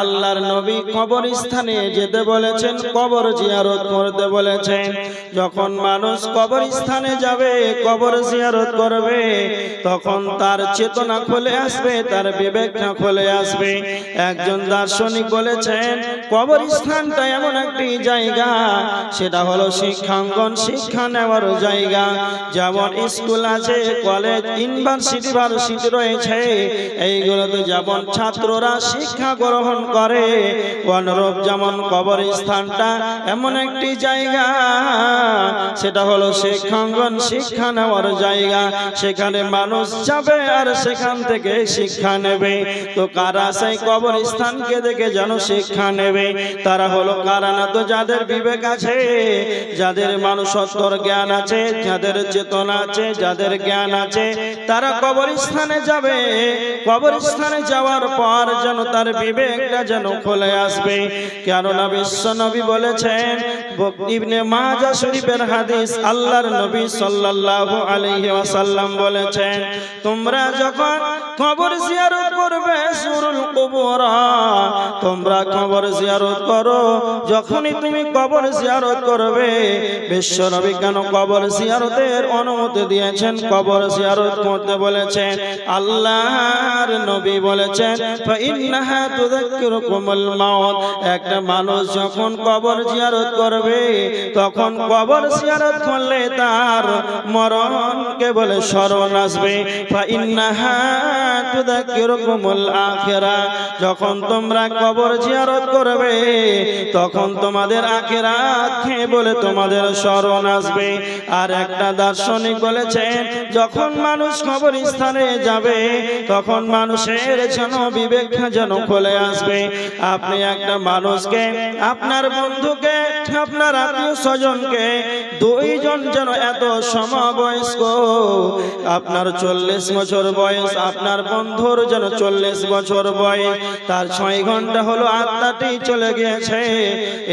আল্লাহর নবী কবরস্থানে যেতে বলেছেন, কবর জিয়ারত করতে বলেছেন। যখন মানুষ কবরস্থানে যাবে, কবর জিয়ারত করবে, তখন তার চেতনা খুলে আসবে, তার বিবেকটা খুলে আসবে। একজন দার্শনিক বলেছেন, কবরস্থানটা এমন একটি জায়গা, সেটা হলো শিক্ষাঙ্গন, শিক্ষা নেওয়ার জায়গা। যেমন স্কুল আছে, কলেজ, ইউনিভার্সিটি রয়েছে, এইগুলোতে যেমন ছাত্ররা শিক্ষা গ্রহণ করে, অনুরূপ যেমন কবরস্থানটা এমন একটি জায়গা, সেটা হলো শিক্ষাঙ্গন, শিক্ষা নেওয়ার জায়গা। সেখানে মানুষ যাবে আর সেখান থেকে শিক্ষা নেবে। তো কারা সেই কবরস্থানকে দেখে যেন শিক্ষা নেবে? তারা হলো কারা? না তো যাদের বিবেক আছে, যাদের মানুষত্বর জ্ঞান আছে, যাদের চেতনা আছে, যাদের জ্ঞান আছে, তারা কবরস্থানে যাবে। কবরস্থানে যাওয়ার পর যেন তার বিবেকটা যেন খুলে আসবে। কেননা বিশ্ব নবী বলেছেন, ইবনে মাজাহ শরীফের হাদিস, আল্লাহর নবী সাল্লাল্লাহু আলাইহি ওয়াসাল্লাম বলেছেন, তোমরা যখন কবর জিয়ারত করবে, সুরুল কুবুর, তোমরা কবর জিয়ারত করো। যখনই তুমি কবর জিয়ারত করবে, বিশ্ব নবী কেন কবর জিয়ারতের অনুমতি দিয়েছেন, কবর জিয়ারত করতে বলেছেন? আল্লাহর নবী বলেছেন, ফাইন্নাহা তুযাক্কিরুকুমুল মাউত। একটা মানুষ যখন কবর জিয়ারত করবে, তখন কবর জিয়ারত করলে তার মরণকে বলে স্মরণ আসবে। ফাইন্নাহা তুযাক্কিরুকুমুল আখিরাহ। যখন তোমরা কবর জিয়ারত করবে, তখন তোমাদের আখিরাতকে বলে তোমাদের স্মরণ আসবে। আর একটা দার্শনিক বলেছেন, যখন মানুষ কবরস্থানে যাবে, তখন মানুষের যেন বিবেকটা যেন খুলে আসবে। আপনি একটা মানুষকে, আপনার বন্ধুকে, আপনার আত্মীয় স্বজনকে, দুইজন যেন এত সমবয়স্ক, আপনার 40 বছর বয়স, আপনার বন্ধুর যেন 40 বছর বয়স, তার 6 ঘন্টা হলো আত্মাটি চলে গিয়েছে।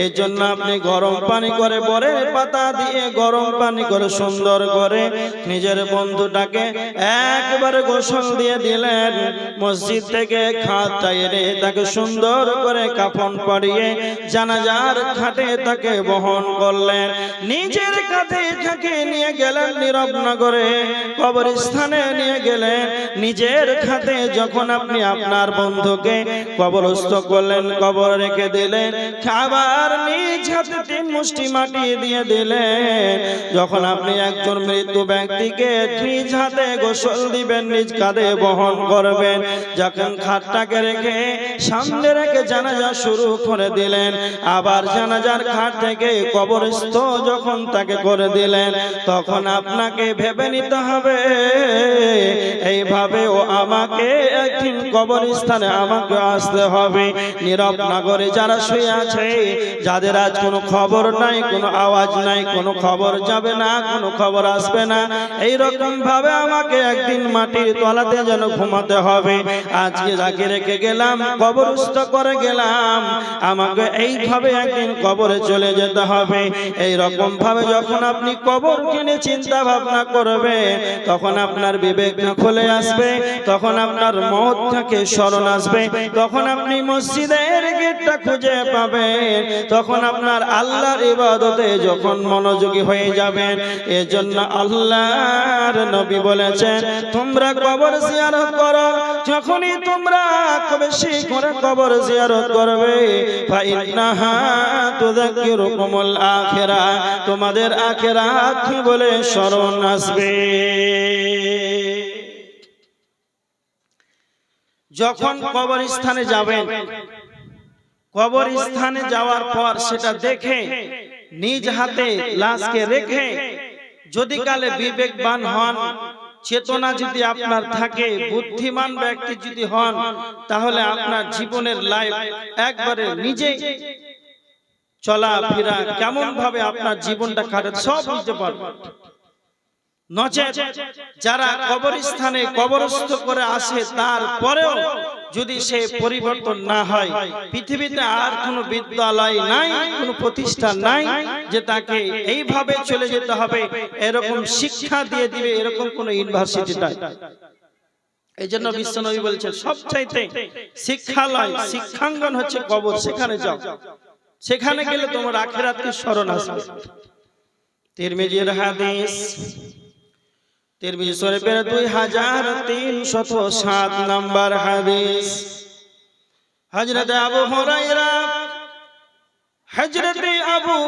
এই জন্য আপনি গরম পানি করে, বরের পাতা দিয়ে গরম পানি করে সুন্দর করে নিজের বন্ধুটাকে একবারে গোসল দিয়ে দিলেন। মসজিদ থেকে খাটটা এনে তাকে সুন্দর করে কাফন পরিয়ে জানাজার খাটে তাকে বহন করলেন। নিজের কাঁধে তাকে নিয়ে গেলেন নীরব নগরে, কবরস্থানে নিয়ে গেলেন। নিজের খাতে যখন আপনি আপনার বন্ধুকে কবরস্থ করলেন, কবর রেখে দিলেন, খাবার নিজ হাতে 3 মুষ্টি মাটি দিয়ে দিলেন। যখন আপনি একজন মৃত্যু ব্যক্তিকে নিজ হাতে গোসল দিবেন, নিজ কাঁধে বহন করবেন, যখন খাটটাকে রেখে সামনে রেখে জানাজা শুরু করে দিলেন, আবার জানাজার খাট থেকে কবরস্থ যখন তাকে করে দিলেন, তখন আপনাকে ভেবে নিতে হবে, এইভাবে ও আমাকে একদিন কবরস্থানে আমাকে আসতে হবে। নীরব নগরে যারা শুয়ে আছে, যাদের আজ কোনো খবর নাই, কোনো আওয়াজ নাই, কোনো খবর যাবে না, কোনো খবর আসবে না, এই রকম ভাবে আমাকে একদিন মাটির তলাতে যেন ঘুমাতে হবে। আজকে যাকে রেখে গেলাম, কবরস্থ করে গেলাম, আমাকে এইভাবে একদিন কবরে চলে যেতে হবে। এই রকম ভাবে যখন আপনি কবর কিনে চিন্তা ভাবনা করবে, তখন আপনার বিবেকটা খুলে আসবে, তখন আপনার মওতটাকে স্মরণ আসবে, তখন আপনি মসজিদের গেটটা খুঁজে পাবেন, তখন আপনার আল্লাহর ইবাদতে যখন মনোযোগী হয়ে যাবেন। এজন্য আল্লাহর নবী বলেছেন, তোমরা কবর জিয়ারত করো। যখনই তোমরা বেশি করে কবর জিয়ারত করবে, ফাইন্নাহা তুযাক্কিরুকুমুল আখিরাহ, তোমাদের আখিরাতকে বলে স্মরণ আসবে। যখন কবরস্থানে যাবেন, কবরস্থানে যাওয়ার পর সেটা দেখে, নিজ হাতে লাশকে রেখে, যদি কালে বিবেকবান হন, চেতনা যদি আপনার থাকে, বুদ্ধিমান ব্যক্তি যদি হন, তাহলে আপনার জীবনের লাইফ একবারে নিজে চলাফেরা কেমন ভাবে আপনার জীবনটা কাটে সব বুঝতে পারবেন। নচেত যারা কবরস্থানে কবরস্থ করে আসে, তারপরেও যদি সে পরিবর্তন না হয়, পৃথিবীতে আর কোনো বিদ্যালয় নাই, কোনো প্রতিষ্ঠান নাই যে তাকে এইভাবে চলে যেতে হবে, এরকম শিক্ষা দিয়ে দিবে, এরকম কোনো ইউনিভার্সিটি নাই। এই জন্য বিশ্বনবী বলছেন সবচাইতে শিক্ষালয় শিক্ষাঙ্গন হচ্ছে কবর। সেখানে যাও, সেখানে গেলে তোমার আখিরাতকে স্মরণ আসবে। তিরমিজির হাদিস, তিরমিজি শরীফের 2307 নম্বর হাদিস। হযরত আবু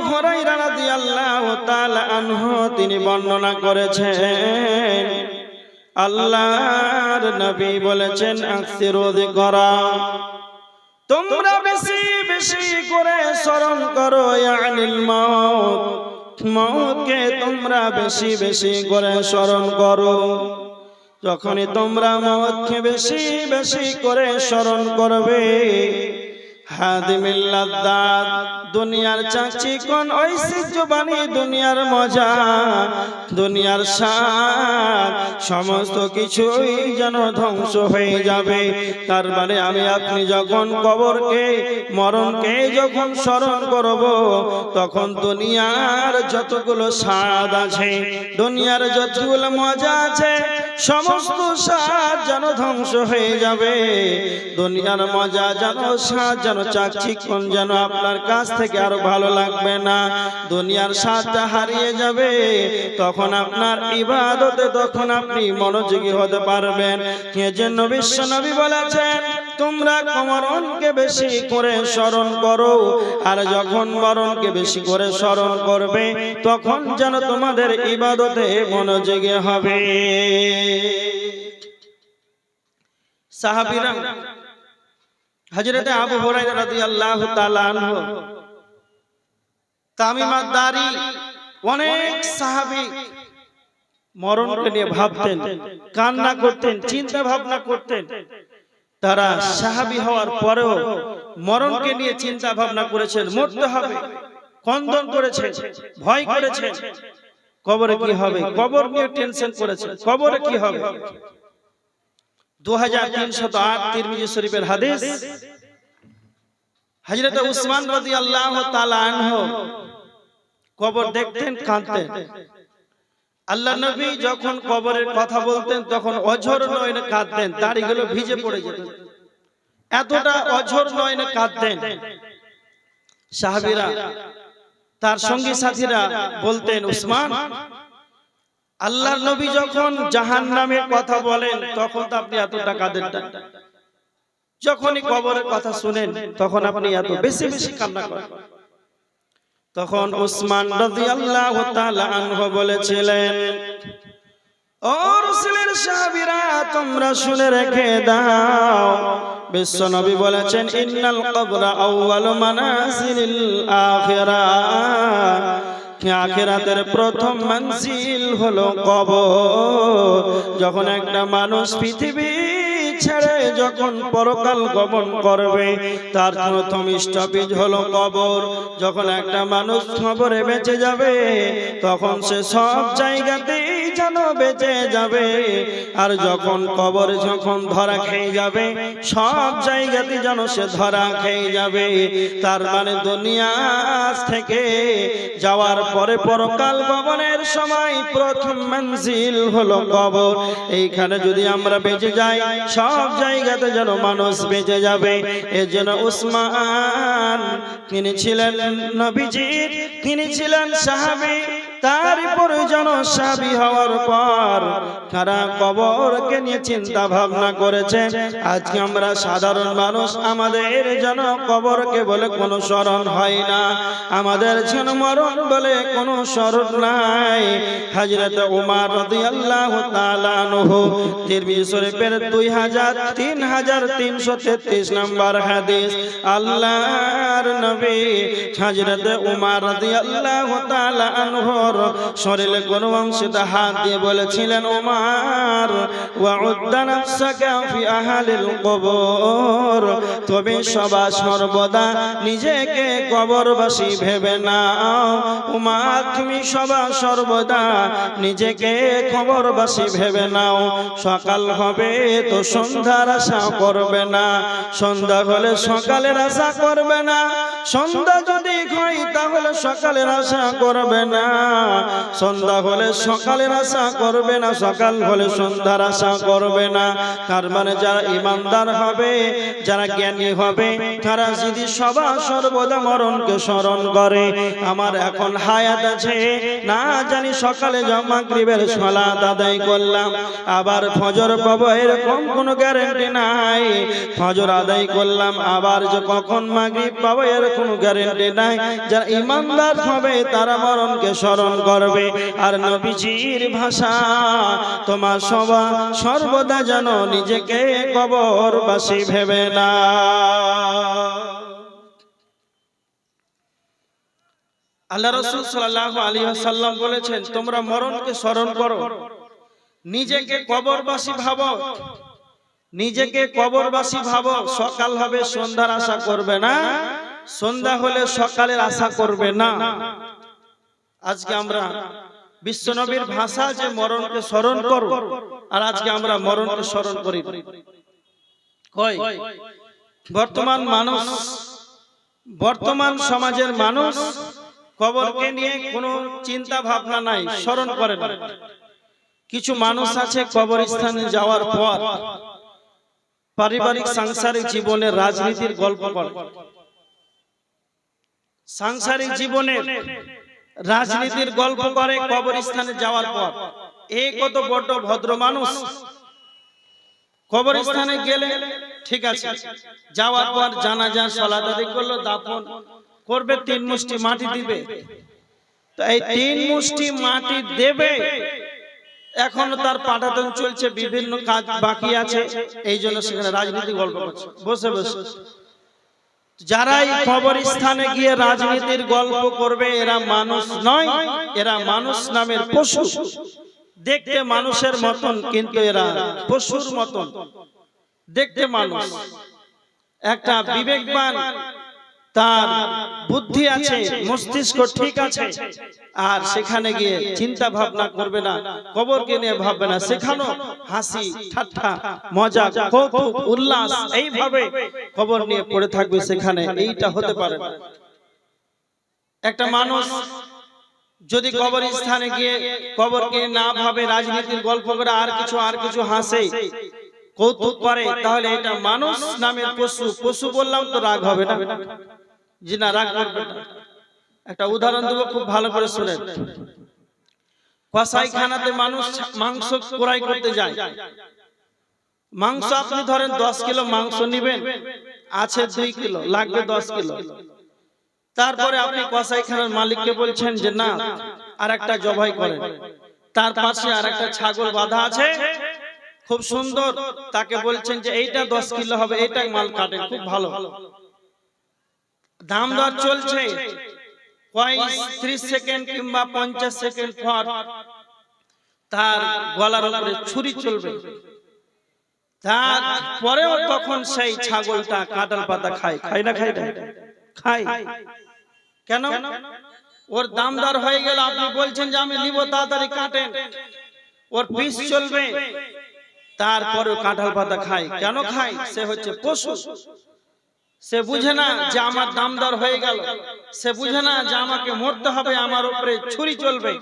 হুরায়রা রাদিয়াল্লাহু তাআলা আনহু তিনি বর্ণনা করেছেন, আল্লাহর নবী বলেছেন, আকসিরু যিকরা, তোমরা বেশি বেশি করে স্মরণ করো, ইয়ানিল মাউত, মওতকে তোমরা বেশি বেশি করে স্মরণ করো। যখনই তোমরা মওতকে বেশি বেশি করে স্মরণ করবে, হাদিমিল লাদ্দাত, দুনিয়ার চাচিকন ঐশ্বর্যবাণী, দুনিয়ার মজা, দুনিয়ার স্বাদ, সমস্ত কিছুই যেন ধ্বংস হয়ে যাবে। তার মানে আমি আপনি যখন কবরকে, মরণকে যখন স্মরণ করব, তখন দুনিয়ার যতগুলো স্বাদ আছে, দুনিয়ার যতগুলো মজা আছে, সমস্ত স্বাদ যেন ধ্বংস হয়ে যাবে। দুনিয়ার মজা যেন, স্বাদ যেন, চাকচিক্যন যেন আপনার কাছ থেকে আর ভালো লাগবে না, দুনিয়ার স্বাদটা হারিয়ে যাবে। তখন আপনার ইবাদতে তখন আপনি মনোযোগী হতে পারবেন। এজন্য বিশ্বনবী বলেছেন, তোমরা মরণকে বেশি করে স্মরণ করো, আর যখন মরণকে বেশি করে স্মরণ করবে, তখন যেন তোমাদের ইবাদতে মনোযোগী হবে। সাহাবীরা, হযরত আবু হুরায়রা রাদিয়াল্লাহু তাআলা আনহু, তামিম আদ-দারি, অনেক সাহাবী মরণকে নিয়ে ভাবতেন, কান্না করতেন, চিন্তা ভাবনা করতেন। তারা সাহাবী হওয়ার পরেও মরণকে নিয়ে চিন্তা ভাবনা করেছেন, মরতে হবে, কন্দন করেছেন, ভয় করেছেন, কবরে কি হবে, কবর নিয়ে টেনশন করেছেন, কবরে কি হবে। 2308 তিরমিজি শরীফের হাদিস। হযরত উসমান রাদিয়াল্লাহু তাআলা আনহু কবর দেখতেন, কাঁদতেন। আল্লাহ নবী যখন কবরের কথা বলতেন, তখন অঝর নয়নে কাঁদতেন, দাড়িগুলো ভিজে পড়ে যেত, এতটা অঝর নয়নে কাঁদতেন। সাহাবীরা, তার সঙ্গী সাথীরা বলতেন, উসমান, আল্লাহর নবী যখন জাহান্নামের কথা বলেন, তখন তো আপনি এতটা কাঁদেন না, যখনই কবরের কথা শুনেন তখন আপনি এত বেশি বেশি কান্না করেন। তখন উসমান রাদিয়াল্লাহু তাআলা আনহু বলেছিলেন, ও রাসূলের সাহাবীরা, তোমরা শুনে রেখে দাও, বিশ্বনবী বলেছেন, ইন্নাল কবরা আউয়ালু মানাজিলিল আখিরাহ, আখিরাতের প্রথম মঞ্জিল হলো কবর। যখন একটা মানুষ পৃথিবী ছেড়ে যখন পরকাল গমন করবে, তার প্রথম স্টপেজ হলো কবর। যখন একটা মানুষ কবরে বেঁচে যাবে, তখন সে সব জায়গাতেই যেন বেঁচে যাবে। আর যখন কবর যখন ধরা খেয়ে যাবে, সব জায়গাতে যেন সে ধরা খেয়ে যাবে। তার মানে দুনিয়া থেকে যাওয়ার পরে পরকাল গমনের সময় প্রথম মঞ্জিল হলো কবর। এইখানে যদি আমরা বেঁচে যাই, সব জায়গাতে যেন মানুষ বেঁচে যাবে। এজন্য উসমান, তিনি ছিলেন নবীজির, তিনি ছিলেন সাহাবী, তারপরে যেন সাহাবী হওয়ার পর তারা কবরকে নিয়ে চিন্তা ভাবনা করেছেন। আজকে আমরা সাধারণ মানুষ, আমাদের যেন কবরকে বলে কোনো স্মরণ হয় না, আমাদের যেন মরণ বলে কোনো স্মরণ নাই। হযরত উমর রাদিয়াল্লাহু তাআলা আনহু, তিরমিজি শরীফের 3333 নম্বর হাদিস। আল্লাহর নবী হযরত উমর রাদিয়াল্লাহু তাআলা আনহু শরীরের কোন অংশে হাত দিয়ে বলেছিলেন, উমর, ওয়াউদ্দা নাফসাকা ফি আহলিল কবর, তুমি সর্বদা নিজেকে কবরবাসী ভেবে নাও। উমর, তুমি সর্বদা নিজেকে কবরবাসী ভেবে নাও। সকাল হবে তো সন্ধ্যার আশা করবে না, সন্ধ্যা হলে সকালের আশা করবে না, সন্ধ্যা যদি হয় তাহলে সকালের আশা করবে না। সন্ধ্যা হলে সকালের আশা করবে না, সকাল হলে সন্ধ্যার আশা করবে না। তার মানে যারা ইমানদার হবে, যারা জ্ঞানী হবে, তারা যদি সর্বদা মরণকে স্মরণ করে। আমার এখন হায়াত আছে, না জানি সকালে মাগরিবের সালাত আদায় করলাম, আবার ফজর পাবো এরকম কোনো গ্যারান্টি নাই। ফজর আদায় করলাম, আবার যে কখন মাগরিব পাবো এর কোনো গ্যারান্টি নাই। যারা ইমানদার হবে তারা মরণকে স্মরণ করবে। আর নবীজির ভাষা, তোমার সর্বদা যেন নিজেকে কবরবাসী ভেবে না। আল্লাহ রাসূল সাল্লাল্লাহু আলাইহি ওয়াসাল্লাম বলেছেন, তোমরা মরণকে স্মরণ করো, নিজেকে কবরবাসী ভাবো, নিজেকে কবরবাসী ভাবো। সকাল হবে সন্ধ্যার আশা করবে না, সন্ধ্যা হলে সকালের আশা করবে না। আজকে আমরা বিশ্বনবীর ভাষা যে মরণকে স্মরণ করো, আর আজকে আমরা মরণকে স্মরণ করি। বর্তমান সমাজের মানুষ কবরকে নিয়ে কোনো চিন্তা ভাবনা নাই, স্মরণ করে না। কিছু মানুষ আছে কবরস্থানে যাওয়ার পর পারিবারিক সাংসারিক জীবনের রাজনীতির গল্প করে, সাংসারিক জীবনের রাজনীতির গল্প করে কবরস্থানে যাওয়ার পর। এই কত বড় ভদ্র মানুষ, কবরস্থানে গেলে ঠিক আছে, যাওয়ার পর জানাজা সালাত আদায় করলো, দাফন করবে, 3 মুষ্টি মাটি দিবে। তো এই 3 মুষ্টি মাটি দেবে, এখনো তার পাঠাতন চলছে, বিভিন্ন কাজ বাকি আছে, এই জন্য সেখানে রাজনীতি গল্প করছে বসে বসে। যারাই কবরস্থানে গিয়ে রাজনীতির গল্প করবে এরা মানুষ নয়, এরা মানুষ নামের পশু। দেখতে মানুষের মতন কিন্তু এরা পশুর মতন দেখতে মানুষ। একটা বিবেকবান, তার বুদ্ধি আছে, মস্তিষ্ক ঠিক আছে, আর সেখানে গিয়ে চিন্তা ভাবনা করবে না, কবরকে নিয়ে ভাববে না। সেখানে হাসি ঠাট্টা মজা কৌতুক উল্লাস এইভাবে কবর নিয়ে পড়ে থাকবে, সেখানে এইটা হতে পারে না। একটা মানুষ যদি কবরস্থানে গিয়ে কবরকে না ভাবে, রাজনীতির গল্প করে আর কিছু হাসে কৌতুক করে, তাহলে এটা মানুষ নামের পশু। পশু বললাম তো রাগ হবে না, জি না, রাগ করবে না। একটা উদাহরণ দেবো, খুব ভালো করে শুনেন। কসাইখানাতে মানুষ মাংস ক্রয় করতে যায়। মাংস আপনি ধরেন 10 কিলো মাংস নেবেন, আছে 2 কিলো, লাগবে 10 কিলো। তারপরে আপনি কসাইখানার মালিককে বলছেন যে না, আর একটা জবাই করেন। তার পাশে আর একটা ছাগল বাঁধা আছে, খুব সুন্দর, তাকে বলছেন যে এইটা 10 কিলো হবে, এইটা মাল কাটেন, খুব ভালো। দাম দর চলছে, 30 সেকেন্ড কিংবা 50 সেকেন্ড পর তার গলার উপরে ছুরি চলবে। তারপরেও তখন সেই ছাগলটা কাঁঠাল পাতা খায়, খায় না খায় না খায়। কেন? ওর দাম দর হয়ে গেল, আপনি বলছেন যে আমি নিব, তাড়াতাড়ি কাটেন, ওর পিস চলবে, তারপরেও কাঁঠাল পাতা খায়। কেন খায়? সে হচ্ছে পশু। সে বুঝে না যে আমার দাম দর হয়ে গেল, সে বুঝে না যে আমাকে মরতে হবে, আমার উপরে ছুরি চলবে।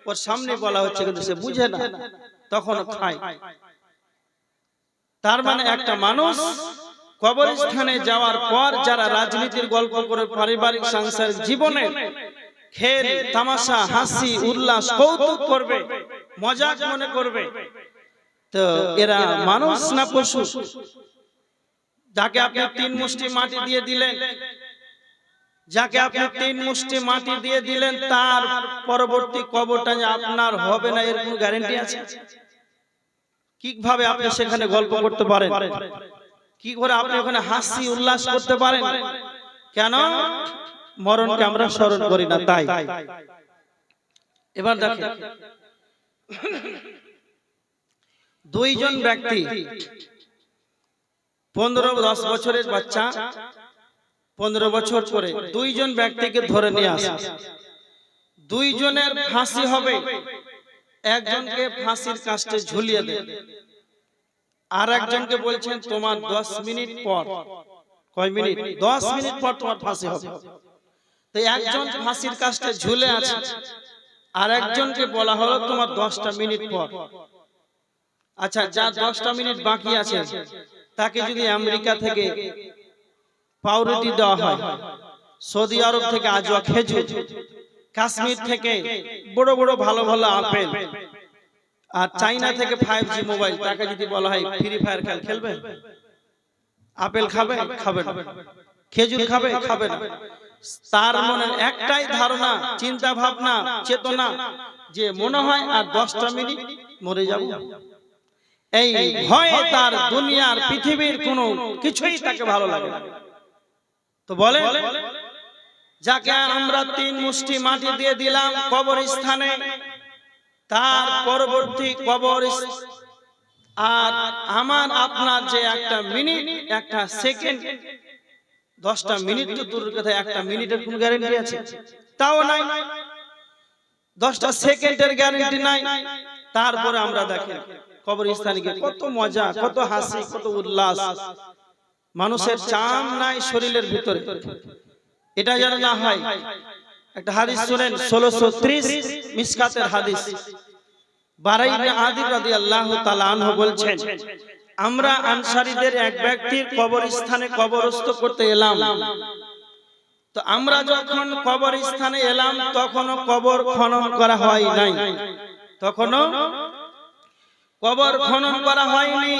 ওর সামনে বলা হচ্ছে কিন্তু সে বুঝে না, তখন খায়। তার মানে একটা মানুষ কবরস্থানে যাওয়ার পর যারা রাজনীতির গল্প করে পারিবারিক সাংসারিক জীবনে খেল তামাশা হাসি উল্লাস কৌতুক করবে, মজাক মনে করবে, তো এরা মানুষ না পশু? যাকে আপনি 3 মুষ্টি মাটি দিয়ে দিলেন, যাকে আপনি 3 মুষ্টি মাটি দিয়ে দিলেন, তার পরবর্তী কবরটা যে আপনার হবে না এর কোনো গ্যারান্টি আছে? কিভাবে আপনি সেখানে গল্প করতে পারেন? কি করে আপনি ওখানে হাসি উল্লাস করতে পারেন? কেন? মরণকে আমরা স্মরণ করি না, তাই। এবার দেখেন, 2 জন ব্যক্তি, 15-10 বছরের বাচ্চা, 15 বছর পরে 2 জন ব্যক্তিকে ধরে নিয়ে আসে। 2 জনের ফাঁসি হবে, একজনকে ফাঁসির কাস্টে ঝুলিয়ে দেন, আর একজনকে বলছেন তোমার 10 মিনিট পর, কয় মিনিট? 10 মিনিট পর তোমার ফাঁসি হবে। তো একজন ফাঁসির কাস্টে ঝুলে আছে, আর একজনকে বলা হলো তোমার 10টা মিনিট পর। আচ্ছা, যা 10টা মিনিট বাকি আছে তাকে যদি আমেরিকা থেকে পাউরুটি দেওয়া হয়, সৌদি আরব থেকে আজওয়া খেজুর, কাশ্মীর থেকে বড় বড় ভালো ভালো আপেল, আর চাইনা থেকে 5G মোবাইল, তাকে যদি বলা হয় ফ্রি ফায়ার খেলবে? আপেল খাবে? খাবে না। খেজুর খাবে? খাবে না। তার মনে একটাই ধারণা, চিন্তা ভাবনা, চেতনা যে মনে হয় আর 10টা মিনিট মরে যাব। এই ভয়ে তার দুনিয়ার পৃথিবীর কোনো কিছুই তাকে ভালো লাগে না। তো বলে, যাকে আমরা 3 মুষ্টি মাটি দিয়ে দিলাম কবরস্থানে, তার পরবর্তী কবর আর আমার আপনার যে একটা মিনিট, একটা সেকেন্ড, 10টা মিনিট তো দূরের কথা, একটা মিনিটের কোন গ্যারান্টি আছে? তাও নাই। 10টা সেকেন্ডের গ্যারান্টি নাই। তারপরে আমরা দেখেন কবরস্থানে গিয়ে কত মজা, কত হাসি, কত উল্লাস, মানুষের চাম নাই শরীরের ভিতরে। এটা যেন না হয়। একটা হাদিস শুনেন, 1630 মিসকাতের হাদিস। বারা ইবনে আদিব রাদিয়াল্লাহু তাআলা আনহু বলছেন, আমরা আনসারীদের এক ব্যক্তির কবরস্থানে কবরস্থ করতে এলাম। তো আমরা যখন কবরস্থানে এলাম তখনও কবর খনন করা হয় নাই, তখনও কবর খনন করা হয়নি।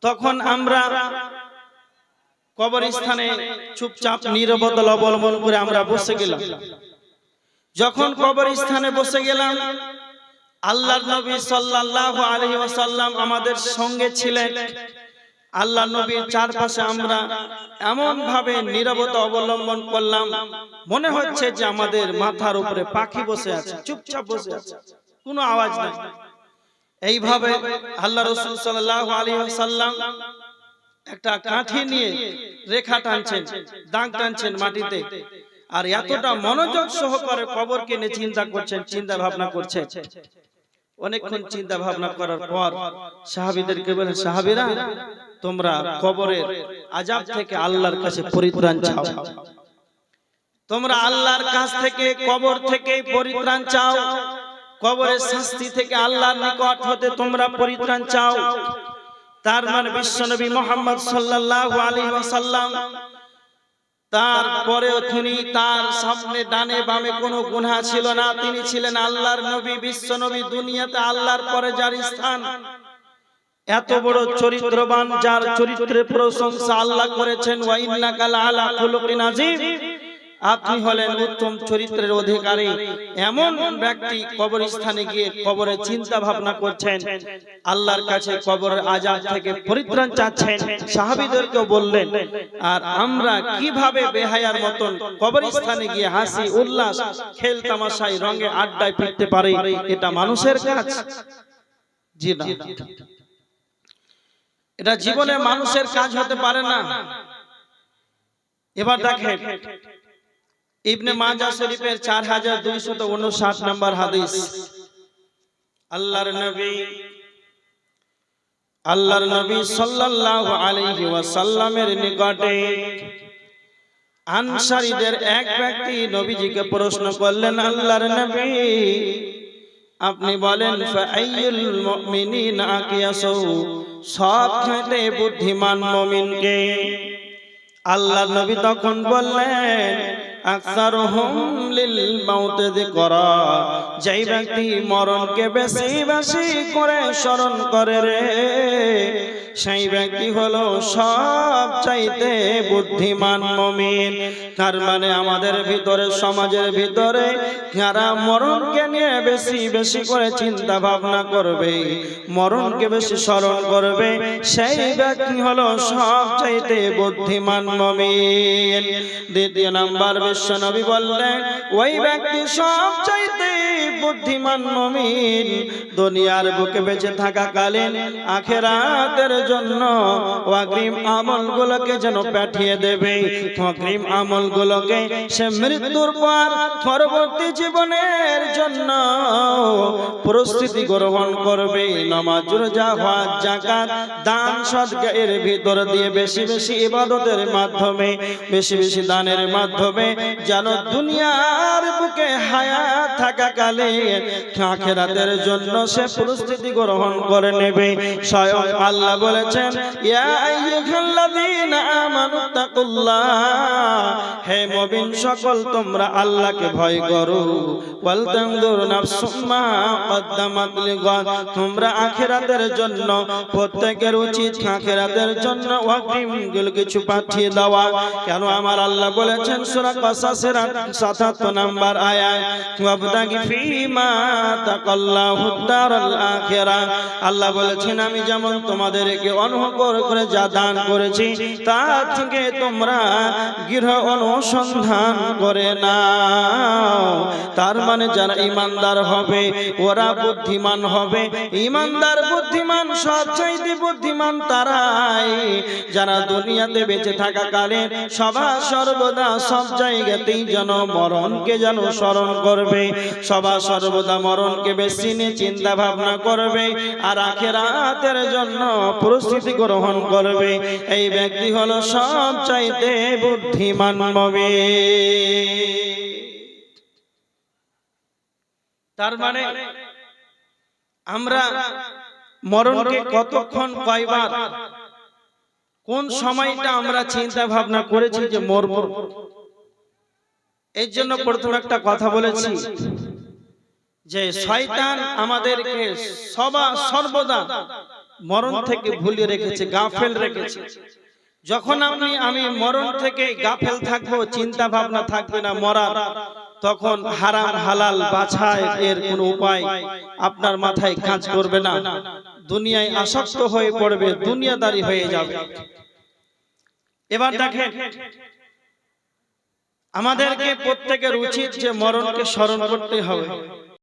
তখন আমরা কবরস্থানে চুপচাপ নীরবতা অবলম্বন করে আমরা বসে গেলাম। যখন কবরস্থানে বসে গেলাম, আল্লাহর নবী সাল্লাল্লাহু আলাইহি ওয়াসাল্লাম আমাদের সঙ্গে ছিলেন। আল্লাহর নবীর চারপাশে আমরা এমন ভাবে নীরবতা অবলম্বন করলাম, মনে হচ্ছে যে আমাদের মাথার উপরে পাখি বসে আছে, চুপচাপ বসে আছে, কোনো আওয়াজ নাই। এইভাবে আল্লাহ রাসূল সাল্লাল্লাহু আলাইহি ওয়াসাল্লাম একটা কাঠি নিয়ে রেখা টানছেন, দাগ টানছেন মাটিতে, আর এতটা মনোযোগ সহকারে কবরকে নিয়ে চিন্তা করছেন, চিন্তা ভাবনা করছেন। অনেকক্ষণ চিন্তা ভাবনা করার পর সাহাবীদেরকে বলেন, সাহাবীরা তোমরা কবরের আযাব থেকে আল্লাহর কাছে পরিত্রাণ চাও, তোমরা আল্লাহর কাছ থেকে কবর থেকে পরিত্রাণ চাও, কবরের শাস্তি থেকে আল্লাহর নিকট হতে তোমরা পরিত্রাণ চাও। তার মানে বিশ্বনবী মুহাম্মদ সাল্লাল্লাহু আলাইহি ওয়াসাল্লাম, তারপরেও তিনি তার সামনে ডানে বামে কোনো গুনাহ ছিল না। তিনি ছিলেন আল্লাহর নবী, বিশ্বনবী, দুনিয়াতে আল্লাহর পরে যার স্থান। এত বড় চরিত্রবান, যার চরিত্রের প্রশংসা আল্লাহ করেছেন, ওয়া ইন্নাকা লাআলা খুলুকিন আযীম, আপনি হলেন উত্তম চরিত্রের অধিকারী। এমন ব্যক্তি কবরস্থানে গিয়ে কবরে চিন্তা ভাবনা করছেন, আল্লাহর কাছে কবরের আযাব থেকে পরিত্রাণ চাচ্ছেন। সাহাবীদেরকে বললেন, আর আমরা কিভাবে বেহায়ার মতন কবরস্থানে গিয়ে হাসি উল্লাস, খেল তামাশায়, রঙে আড্ডায় ফিরতে পারি? এটা মানুষের কাজ? জি না, এটা জীবনে মানুষের কাজ হতে পারে না। এবার দেখেন ইবনে মাজাহ শরীফের 4259 নম্বর হাদিস। আল্লাহর নবী সাল্লাল্লাহু আলাইহি ওয়াসাল্লামের নিকটে আনসারীদের এক ব্যক্তি নবীজিকে প্রশ্ন করলেন, আল্লাহর নবী আপনি বলেন, ফাআইয়ুল মুমিনিনা আকিয়াসু, সবচেয়ে বুদ্ধিমান মুমিনকে? আল্লাহর নবী তখন বললেন, আকসারুহুম লিল মাউত যিকরা, যেই ব্যক্তি মরণকে বেশি বেশি করে স্মরণ করে রে, সেই ব্যক্তি হলো সবচাইতে বুদ্ধিমান মুমিন। তার মানে আমাদের ভিতরে, সমাজের ভিতরে যারা মরণকে নিয়ে বেশি বেশি করে চিন্তা ভাবনা করবে, মরণকে বেশি স্মরণ করবে, সেই ব্যক্তি হলো সবচাইতে বুদ্ধিমান মুমিন। দ্বিতীয় নাম্বার বিশ্বনবী বললেন, ওই ব্যক্তি সবচাইতে বুদ্ধিমান মুমিন দুনিয়ার বুকে বেঁচে থাকাকালীন আখিরাতের জন্য অগ্রিম আমলগুলোকে যেন পাঠিয়ে দেবে, অগ্রিম আমলগুলোকে সে মৃত্যুর পর পরবর্তী জীবনের জন্য প্রস্তুতি গ্রহণ করবে। নামাজ, রোজা, হজ, যাকাত, দান সদকা এর ভিতর দিয়ে বেশি বেশি ইবাদতের মাধ্যমে, বেশি বেশি দানের মাধ্যমে যেন দুনিয়ার বুকে হায়াত থাকাকালে আখিরাতের জন্য সে প্রস্তুতি গ্রহণ করে নেবে। স্বয়ং আল্লাহ বলেছেন, ইয়া আইয়ুহাল্লাযীনা আমানু তাকুল্লাহ, হে মুমিন সকল তোমরা আল্লাহকে ভয় করো। ওয়াল তানজুর নাফসুম মা কদ্দামাত লিগাদ, তোমরা আখিরাতের জন্য প্রত্যেকের উচিত আখিরাতের জন্য অগ্রিম কিছু পাঠিয়ে দেওয়া। কেন আমার আল্লাহ বলেছেন সূরা কাসাসের ৭৭ নম্বর আয়াত, ওয়াবতাগি ফীমা তাকাল্লাহুদ দারাল আখিরাহ, আল্লাহ বলেছেন আমি যেমন তোমাদেরকে অনুগ্রহ করে যা দান করেছি তার থেকে তোমরা গৃহ অনুসন্ধান করে নাও। তার মানে যারা ঈমানদার হবে ওরা বুদ্ধিমান হবে। ঈমানদার বুদ্ধিমান, সবচাইতে বুদ্ধিমান তারাই যারা দুনিয়াতে বেঁচে থাকাকালীন সদা সর্বদা সব জায়গাতেই যেন মরণকে যেন স্মরণ করবে, সদা সর্বদা মরণকে বেশি নিয়ে চিন্তা ভাবনা করবে আর আখিরাতের জন্য প্রস্তুতি গ্রহণ করবে। এই ব্যক্তি হলো সবচাইতে বুদ্ধিমান মুমিন। তার মানে আমরা মরণকে কতক্ষণ, কয়বার, কোন সময়টা আমরা চিন্তা ভাবনা করেছি যে মরব। এর জন্য প্রথম একটা কথা বলেছি যে শয়তান আমাদেরকে সদা সর্বদা মরণ থেকে ভুলিয়ে রেখেছে, গাফেল রেখেছে। যখন আমি মরণ থেকে গাফেল থাকবো, চিন্তা ভাবনা থাকবে না মরার, তখন হারাম হালাল বাছাই এর কোনো উপায় আপনার মাথায় কাজ করবে না। দুনিয়ায় আসক্ত হয়ে পড়বে, দুনিয়াদারি হয়ে যাবে। এবার দেখেন, আমাদেরকে প্রত্যেকের উচিত যে মরণকে স্মরণ করতে হবে।